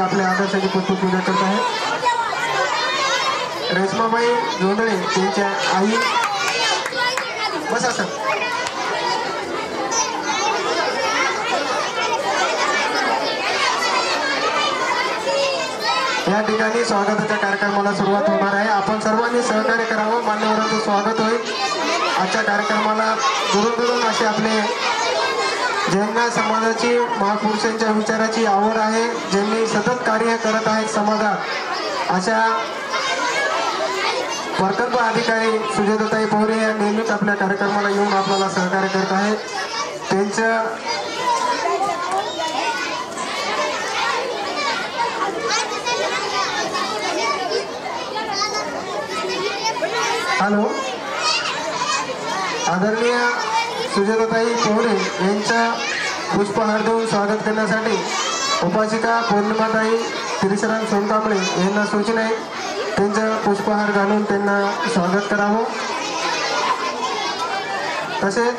आपल्या आदर्शाची पुष्पपूजा करत आहेत। रेश्माबाई जोंधळे त्यांच्या आई बसा सर। या ठिकाणी स्वागताच्या कार्यक्रमाला सुरुवात होणार आहे। आपण सर्वांनी सहकार्य करावं, मान्यवरांचं स्वागत होईल। आजच्या कार्यक्रमाला दुरून असे आपले जैन समाजाची महापुरुषांच्या विचाराची आवड आहे, ज्यांनी सतत कार्य करत आहेत समाजात, अशा प्रकल्प अधिकारी सुजाताताई पवरे या नेहमीच आपल्या कार्यक्रमाला येऊन आपल्याला सहकार्य करत आहेत। त्यांचं हॅलो, आदरणीय सुजाताताई पवरे यांचं पुष्पहार देऊन स्वागत करण्यासाठी उपासिका पौर्णिमाताई त्रिशरण सोनकांबळे यांना सूचना आहे, त्यांचं पुष्पहार घालून त्यांना स्वागत करावं। तसेच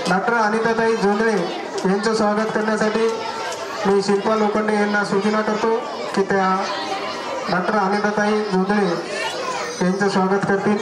डॉक्टर अनिताताई जोंधळे यांचं स्वागत करण्यासाठी मी शिल्पा लोखंडे यांना सूचना करतो की त्या डॉक्टर अनिताताई जोंधळे यांचं स्वागत करतील।